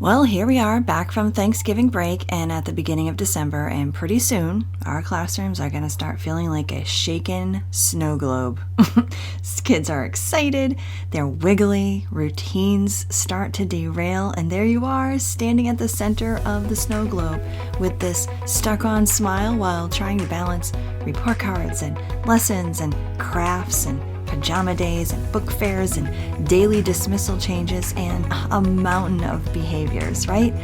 Well, here we are back from Thanksgiving break and at the beginning of December, and pretty soon our classrooms are going to start feeling like a shaken snow globe. Kids are excited, they're wiggly, routines start to derail, and there you are standing at the center of the snow globe with this stuck-on smile while trying to balance report cards and lessons and crafts and pajama days and book fairs and daily dismissal changes and a mountain of behaviors, right?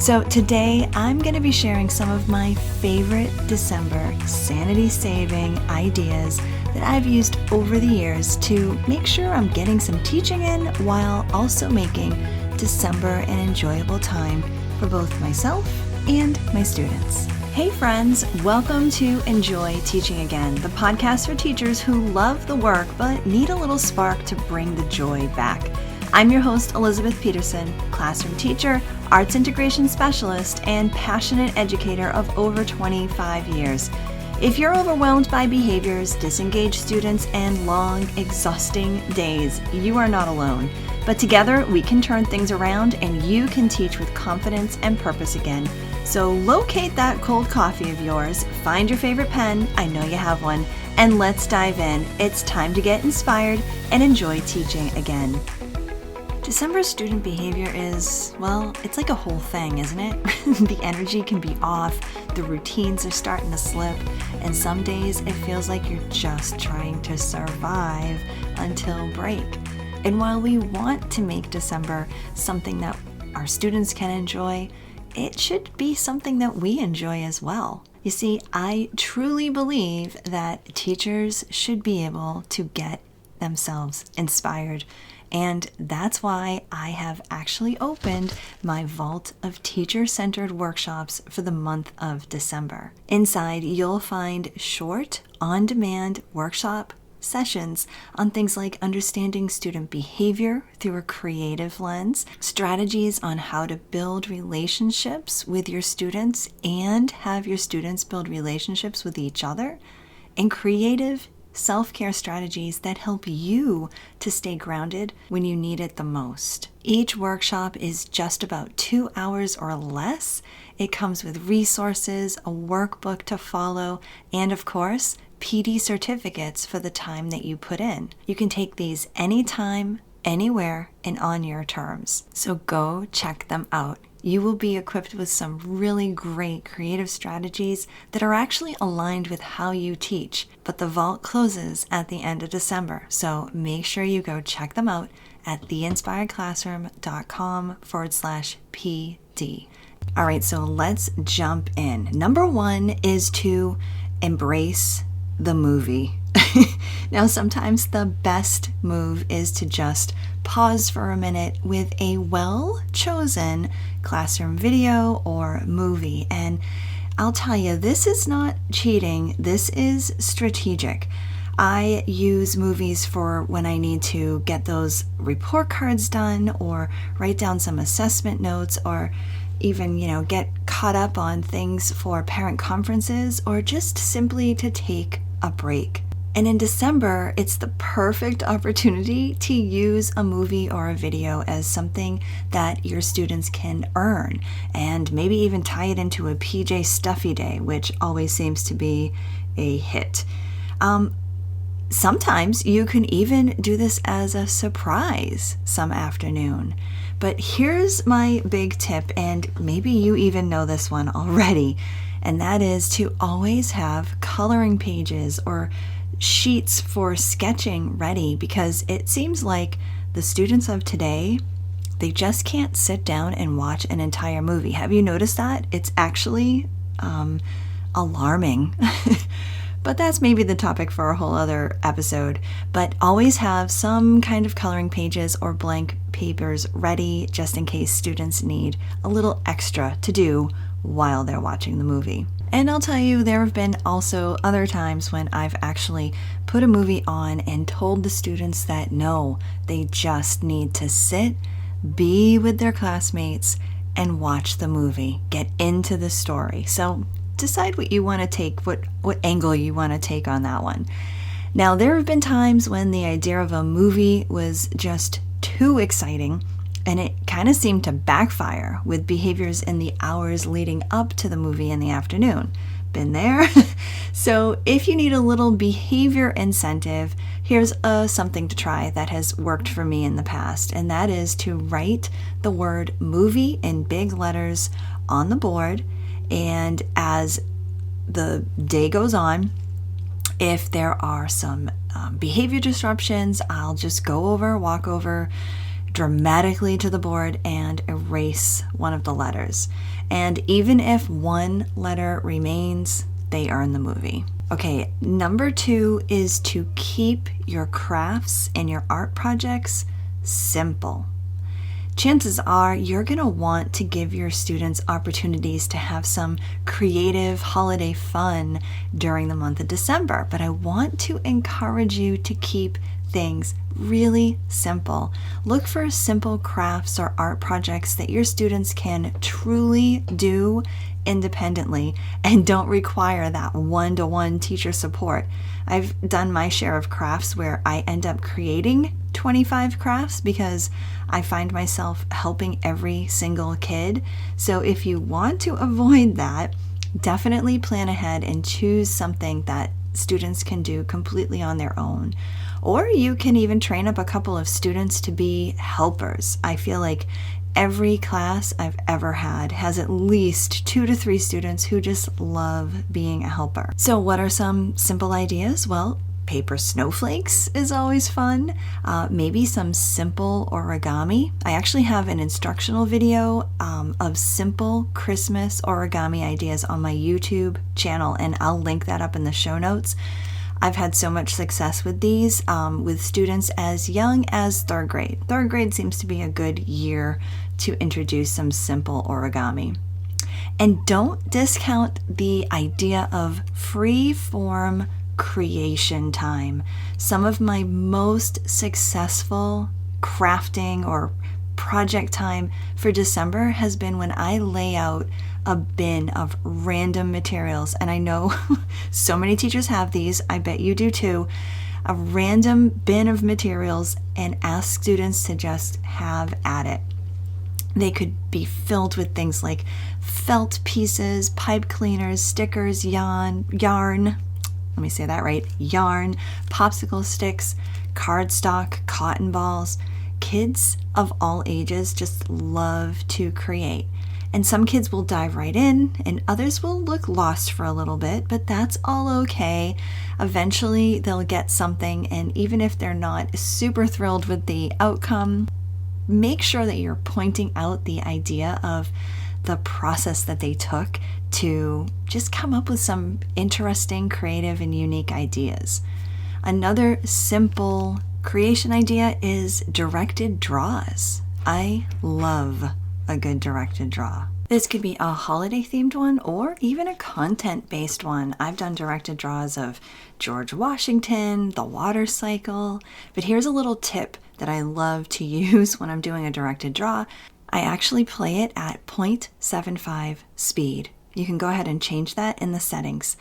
So today I'm going to be sharing some of my favorite December sanity-saving ideas that I've used over the years to make sure I'm getting some teaching in while also making December an enjoyable time for both myself and my students. Hey friends, welcome to Enjoy Teaching Again, the podcast for teachers who love the work but need a little spark to bring the joy back. I'm your host, Elizabeth Peterson, classroom teacher, arts integration specialist, and passionate educator of over 25 years. If you're overwhelmed by behaviors, disengaged students, and long, exhausting days, you are not alone. But together, we can turn things around and you can teach with confidence and purpose again. So locate that cold coffee of yours, find your favorite pen, I know you have one, and let's dive in. It's time to get inspired and enjoy teaching again. December student behavior is, well, it's like a whole thing, isn't it? The energy can be off, the routines are starting to slip, and some days it feels like you're just trying to survive until break. And while we want to make December something that our students can enjoy, it should be something that we enjoy as well. You see, I truly believe that teachers should be able to get themselves inspired. And that's why I have actually opened my vault of teacher-centered workshops for the month of December. Inside, you'll find short, on-demand workshop sessions on things like understanding student behavior through a creative lens, strategies on how to build relationships with your students and have your students build relationships with each other, and creative self-care strategies that help you to stay grounded when you need it the most. Each workshop is just about 2 hours or less. It comes with resources, a workbook to follow, and of course, PD certificates for the time that you put in. You can take these anytime, anywhere, and on your terms. So go check them out. You will be equipped with some really great creative strategies that are actually aligned with how you teach. But the vault closes at the end of December, so make sure you go check them out at theinspiredclassroom.com/PD. All right, so let's jump in. Number 1 is to embrace the movie. Now, sometimes the best move is to just pause for a minute with a well-chosen classroom video or movie. And I'll tell you, this is not cheating. This is strategic. I use movies for when I need to get those report cards done or write down some assessment notes or even, get caught up on things for parent conferences or just simply to take a break. And in December, it's the perfect opportunity to use a movie or a video as something that your students can earn and maybe even tie it into a PJ Stuffy Day, which always seems to be a hit. Sometimes you can even do this as a surprise some afternoon. But here's my big tip, and maybe you even know this one already, and that is to always have coloring pages or sheets for sketching ready, because it seems like the students of today, they just can't sit down and watch an entire movie. Have you noticed that? It's actually alarming. But that's maybe the topic for a whole other episode. But always have some kind of coloring pages or blank papers ready just in case students need a little extra to do while they're watching the movie. And I'll tell you, there have been also other times when I've actually put a movie on and told the students that no, they just need to sit, be with their classmates, and watch the movie, get into the story. So decide what you want to take, what angle you want to take on that one. Now, there have been times when the idea of a movie was just too exciting And it kind of seemed to backfire with behaviors in the hours leading up to the movie in the afternoon. Been there? So if you need a little behavior incentive, here's something to try that has worked for me in the past, and that is to write the word movie in big letters on the board. And as the day goes on, if there are some behavior disruptions, I'll just walk over dramatically to the board and erase one of the letters. And even if one letter remains, they earn the movie. Okay, number 2 is to keep your crafts and your art projects simple. Chances are you're going to want to give your students opportunities to have some creative holiday fun during the month of December, but I want to encourage you to keep things really simple. Look for simple crafts or art projects that your students can truly do independently and don't require that one-to-one teacher support. I've done my share of crafts where I end up creating 25 crafts because I find myself helping every single kid. So if you want to avoid that, definitely plan ahead and choose something that students can do completely on their own. Or you can even train up a couple of students to be helpers. I feel like every class I've ever had has at least 2 to 3 students who just love being a helper. So what are some simple ideas? Well, paper snowflakes is always fun. Maybe some simple origami. I actually have an instructional video of simple Christmas origami ideas on my YouTube channel, and I'll link that up in the show notes. I've had so much success with these with students as young as 3rd grade. 3rd grade seems to be a good year to introduce some simple origami. And don't discount the idea of free form creation time. Some of my most successful crafting or project time for December has been when I lay out a bin of random materials. And I know so many teachers have these, I bet you do too, a random bin of materials, and ask students to just have at it. They could be filled with things like felt pieces, pipe cleaners, stickers, yarn, let me say that right, yarn, popsicle sticks, cardstock, cotton balls. Kids of all ages just love to create. And some kids will dive right in, and others will look lost for a little bit, but that's all okay. Eventually they'll get something, and even if they're not super thrilled with the outcome, make sure that you're pointing out the idea of the process that they took to just come up with some interesting, creative, and unique ideas. Another simple creation idea is directed draws. I love a good directed draw. This could be a holiday themed one or even a content based one. I've done directed draws of George Washington, the water cycle, but here's a little tip that I love to use when I'm doing a directed draw. I actually play it at 0.75 speed. You can go ahead and change that in the settings.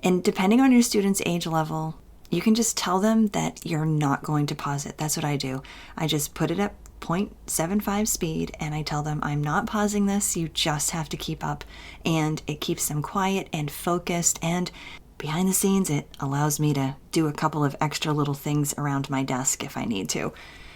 And depending on your student's age level, you can just tell them that you're not going to pause it. That's what I do. I just put it at 0.75 speed and I tell them I'm not pausing this. You just have to keep up. And it keeps them quiet and focused, and behind the scenes it allows me to do a couple of extra little things around my desk if I need to.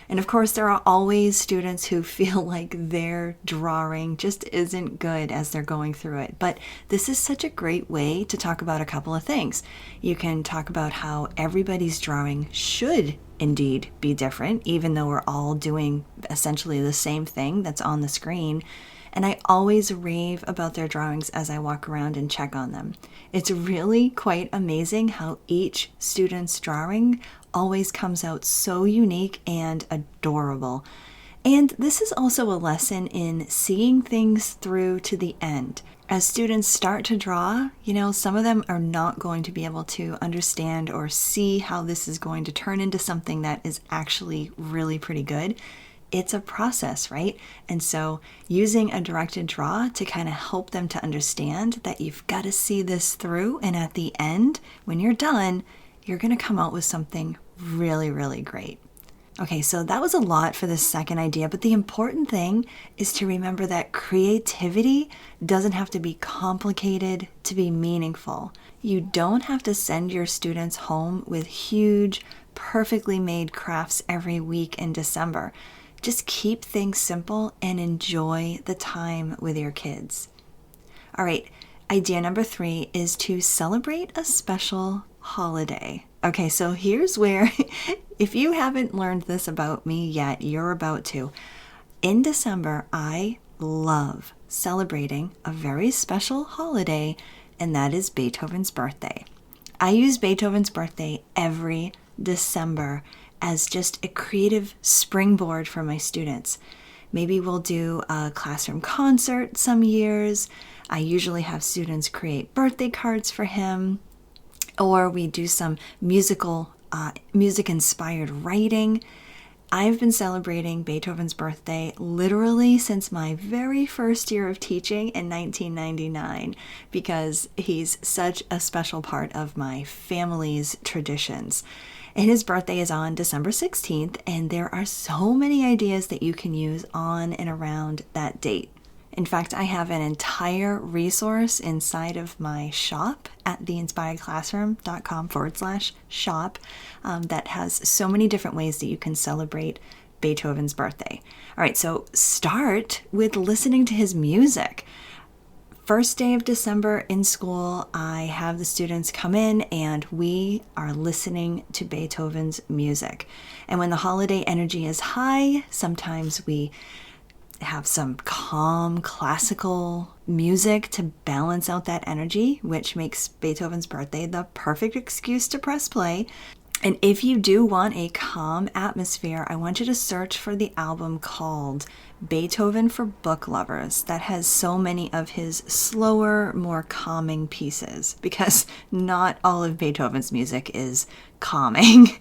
And of course, there are always students who feel like their drawing just isn't good as they're going through it. But this is such a great way to talk about a couple of things. You can talk about how everybody's drawing should indeed be different, even though we're all doing essentially the same thing that's on the screen. And I always rave about their drawings as I walk around and check on them. It's really quite amazing how each student's drawing always comes out so unique and adorable. And this is also a lesson in seeing things through to the end. As students start to draw, some of them are not going to be able to understand or see how this is going to turn into something that is actually really pretty good. It's a process, right? And so using a directed draw to kind of help them to understand that you've got to see this through, and at the end, when you're done, you're going to come out with something really, really great. Okay, so that was a lot for the second idea, but the important thing is to remember that creativity doesn't have to be complicated to be meaningful. You don't have to send your students home with huge, perfectly made crafts every week in December. Just keep things simple and enjoy the time with your kids. All right, idea number 3 is to celebrate a special holiday. Okay, so here's where, if you haven't learned this about me yet, you're about to. In December, I love celebrating a very special holiday, and that is Beethoven's birthday. I use Beethoven's birthday every December as just a creative springboard for my students. Maybe we'll do a classroom concert some years. I usually have students create birthday cards for him, or we do some music-inspired writing. I've been celebrating Beethoven's birthday literally since my very first year of teaching in 1999 because he's such a special part of my family's traditions. And his birthday is on December 16th, and there are so many ideas that you can use on and around that date. In fact, I have an entire resource inside of my shop at theinspiredclassroom.com/shop that has so many different ways that you can celebrate Beethoven's birthday. All right, so start with listening to his music. First day of December in school, I have the students come in and we are listening to Beethoven's music. And when the holiday energy is high, sometimes we have some calm classical music to balance out that energy, which makes Beethoven's birthday the perfect excuse to press play. And if you do want a calm atmosphere, I want you to search for the album called Beethoven for Book Lovers that has so many of his slower, more calming pieces, because not all of Beethoven's music is calming.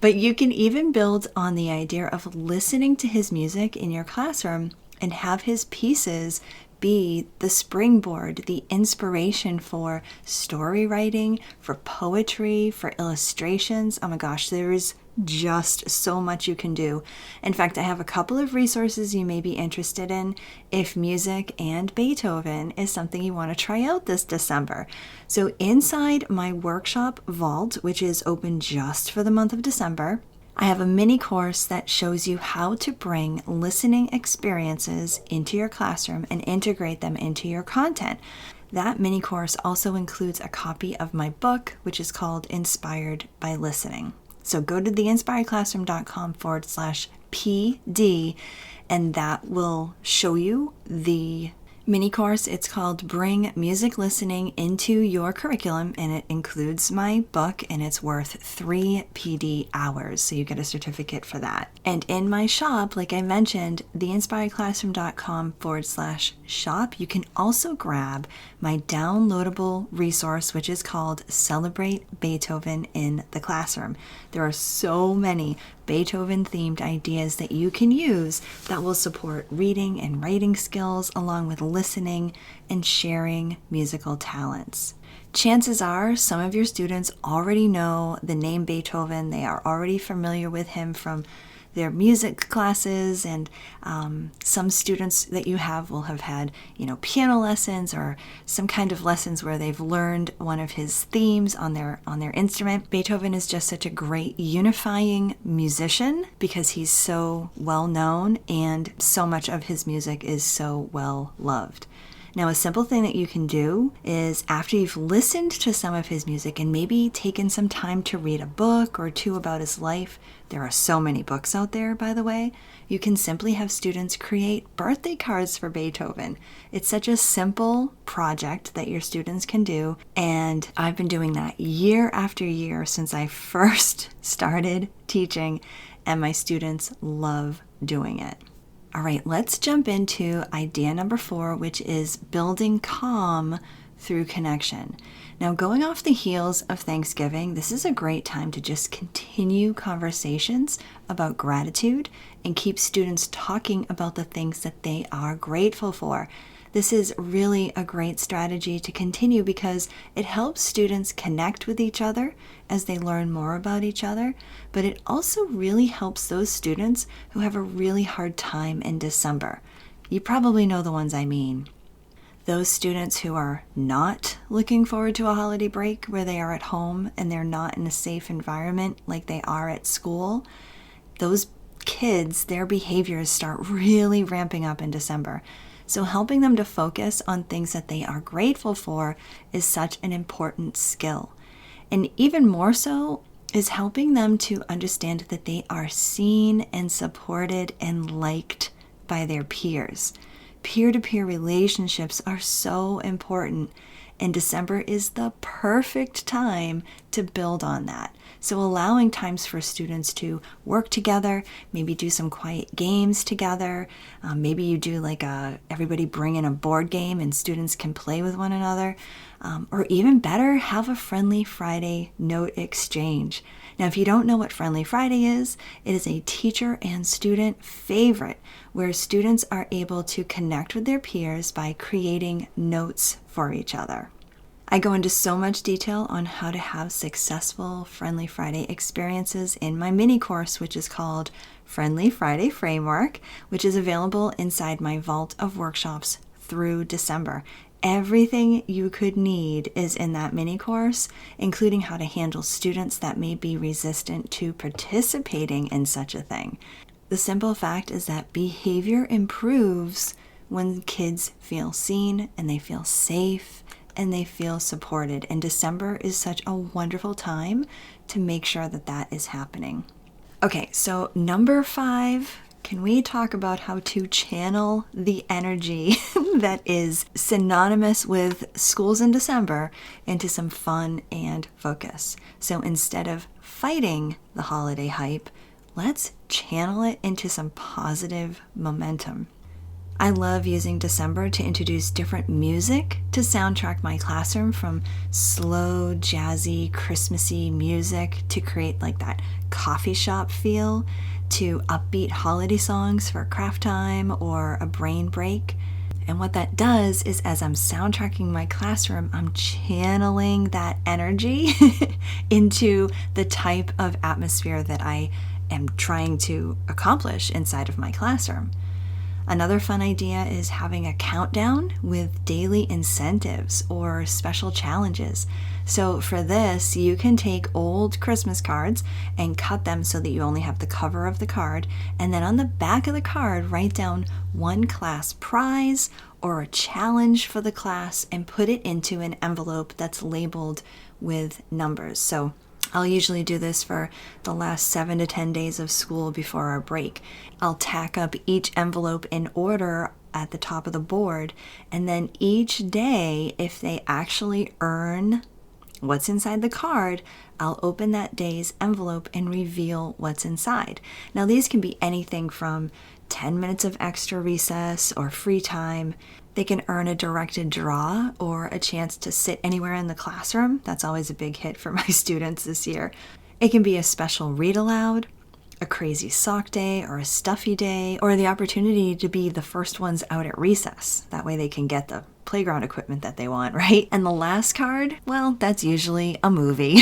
But you can even build on the idea of listening to his music in your classroom and have his pieces be the springboard, the inspiration for story writing, for poetry, for illustrations. Oh my gosh, there is just so much you can do. In fact, I have a couple of resources you may be interested in if music and Beethoven is something you want to try out this December. So inside my workshop vault, which is open just for the month of December, I have a mini course that shows you how to bring listening experiences into your classroom and integrate them into your content. That mini course also includes a copy of my book, which is called Inspired by Listening. So go to theinspiredclassroom.com/PD, and that will show you the mini course. It's called Bring Music Listening into Your Curriculum, and it includes my book, and it's worth 3 PD hours, so you get a certificate for that. And in my shop, like I mentioned, theinspiredclassroom.com/shop, you can also grab my downloadable resource, which is called Celebrate Beethoven in the Classroom. There are so many Beethoven-themed ideas that you can use that will support reading and writing skills, along with listening and sharing musical talents. Chances are some of your students already know the name Beethoven. They are already familiar with him from their music classes, and some students that you have will have had, piano lessons or some kind of lessons where they've learned one of his themes on their instrument. Beethoven is just such a great unifying musician because he's so well known and so much of his music is so well loved. Now, a simple thing that you can do is, after you've listened to some of his music and maybe taken some time to read a book or two about his life — there are so many books out there, by the way — you can simply have students create birthday cards for Beethoven. It's such a simple project that your students can do, and I've been doing that year after year since I first started teaching, and my students love doing it. All right, let's jump into idea number 4, which is building calm through connection. Now, going off the heels of Thanksgiving, this is a great time to just continue conversations about gratitude and keep students talking about the things that they are grateful for. This is really a great strategy to continue because it helps students connect with each other as they learn more about each other, but it also really helps those students who have a really hard time in December. You probably know the ones I mean. Those students who are not looking forward to a holiday break where they are at home and they're not in a safe environment like they are at school, those kids, their behaviors start really ramping up in December. So helping them to focus on things that they are grateful for is such an important skill. And even more so is helping them to understand that they are seen and supported and liked by their peers. Peer-to-peer relationships are so important, and December is the perfect time to build on that. So allowing times for students to work together, maybe do some quiet games together, maybe you do like everybody bring in a board game and students can play with one another, or even better, have a Friendly Friday note exchange. Now, if you don't know what Friendly Friday is, it is a teacher and student favorite where students are able to connect with their peers by creating notes for each other. I go into so much detail on how to have successful Friendly Friday experiences in my mini course, which is called Friendly Friday Framework, which is available inside my vault of workshops through December. Everything you could need is in that mini course, including how to handle students that may be resistant to participating in such a thing. The simple fact is that behavior improves when kids feel seen and they feel safe and they feel supported. And December is such a wonderful time to make sure that that is happening. Okay, so number 5, can we talk about how to channel the energy that is synonymous with schools in December into some fun and focus? So instead of fighting the holiday hype, let's channel it into some positive momentum. I love using December to introduce different music to soundtrack my classroom, from slow, jazzy, Christmassy music to create like that coffee shop feel, to upbeat holiday songs for craft time or a brain break. And what that does is, as I'm soundtracking my classroom, I'm channeling that energy into the type of atmosphere that I am trying to accomplish inside of my classroom. Another fun idea is having a countdown with daily incentives or special challenges. So for this, you can take old Christmas cards and cut them so that you only have the cover of the card, and then on the back of the card, write down one class prize or a challenge for the class and put it into an envelope that's labeled with numbers. So I'll usually do this for the last 7 to 10 days of school before our break. I'll tack up each envelope in order at the top of the board, and then each day, if they actually earn what's inside the card, I'll open that day's envelope and reveal what's inside. Now, these can be anything from 10 minutes of extra recess or free time. They can earn a directed draw or a chance to sit anywhere in the classroom. That's always a big hit for my students this year. It can be a special read aloud, a crazy sock day or a stuffy day, or the opportunity to be the first ones out at recess. That way they can get the playground equipment that they want, right? And the last card, well, that's usually a movie.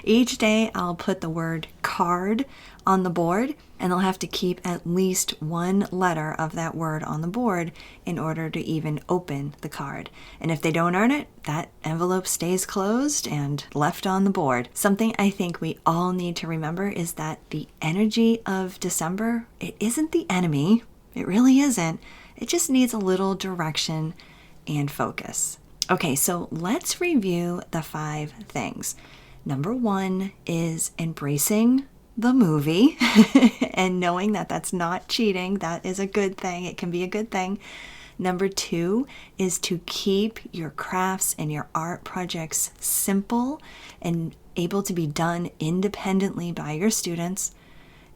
Each day I'll put the word card on the board, and they'll have to keep at least one letter of that word on the board in order to even open the card. And if they don't earn it, that envelope stays closed and left on the board. Something I think we all need to remember is that the energy of December, it isn't the enemy. It really isn't. It just needs a little direction and focus. Okay, so let's review the 5 things. Number 1 is embracing the movie and knowing that that's not cheating. That is a good thing. It can be a good thing. Number 2 is to keep your crafts and your art projects simple and able to be done independently by your students.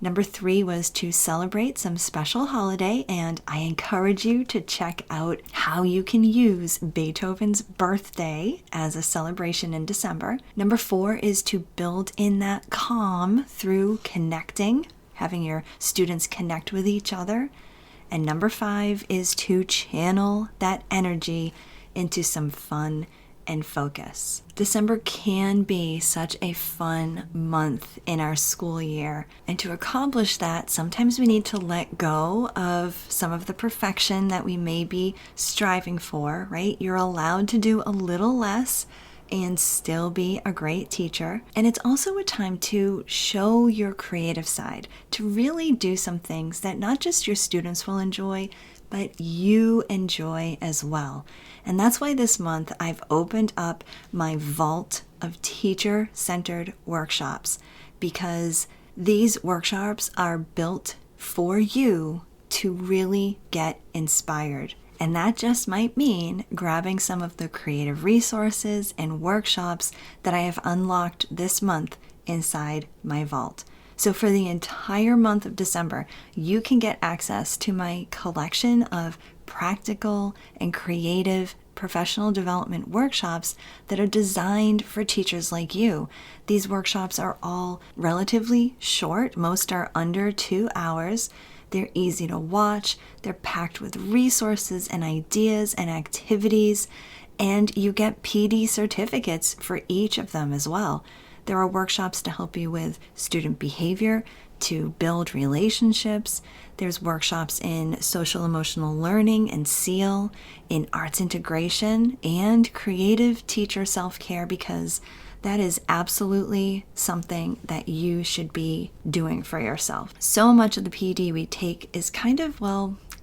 Number 3 was to celebrate some special holiday, and I encourage you to check out how you can use Beethoven's birthday as a celebration in December. Number 4 is to build in that calm through connecting, having your students connect with each other. And number 5 is to channel that energy into some fun and focus. December can be such a fun month in our school year. And to accomplish that, sometimes we need to let go of some of the perfection that we may be striving for, right? You're allowed to do a little less and still be a great teacher. And it's also a time to show your creative side, to really do some things that not just your students will enjoy, but you enjoy as well. And that's why this month I've opened up my vault of teacher-centered workshops, because these workshops are built for you to really get inspired. And that just might mean grabbing some of the creative resources and workshops that I have unlocked this month inside my vault. So for the entire month of December, you can get access to my collection of practical and creative professional development workshops that are designed for teachers like you. These workshops are all relatively short. Most are under 2 hours. They're easy to watch. They're packed with resources and ideas and activities, and you get PD certificates for each of them as well. There are workshops to help you with student behavior, to build relationships. There's workshops in social emotional learning and SEAL, in arts integration, and creative teacher self-care, because that is absolutely something that you should be doing for yourself. So much of the PD we take is kind of,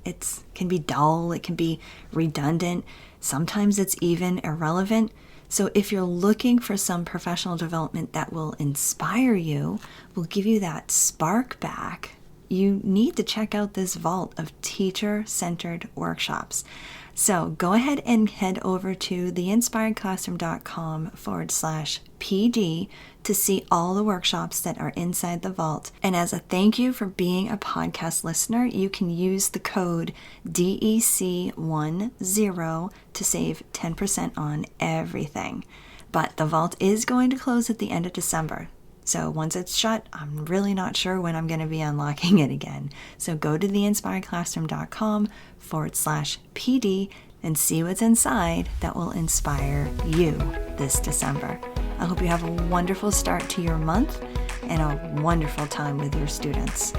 it can be dull, it can be redundant, sometimes it's even irrelevant. So if you're looking for some professional development that will inspire you, will give you that spark back, you need to check out this vault of teacher-centered workshops. So go ahead and head over to theinspiredclassroom.com/PD to see all the workshops that are inside the vault. And as a thank you for being a podcast listener, you can use the code DEC10 to save 10% on everything. But the vault is going to close at the end of December. So once it's shut, I'm really not sure when I'm going to be unlocking it again. So go to theinspiredclassroom.com/PD and see what's inside that will inspire you this December. I hope you have a wonderful start to your month and a wonderful time with your students.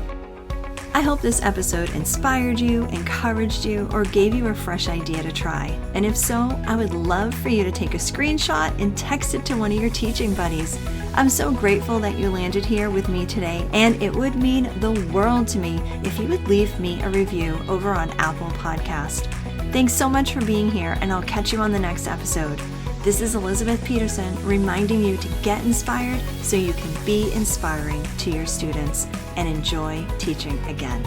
I hope this episode inspired you, encouraged you, or gave you a fresh idea to try. And if so, I would love for you to take a screenshot and text it to one of your teaching buddies. I'm so grateful that you landed here with me today, and it would mean the world to me if you would leave me a review over on Apple Podcast. Thanks so much for being here, and I'll catch you on the next episode. This is Elizabeth Peterson reminding you to get inspired so you can be inspiring to your students and enjoy teaching again.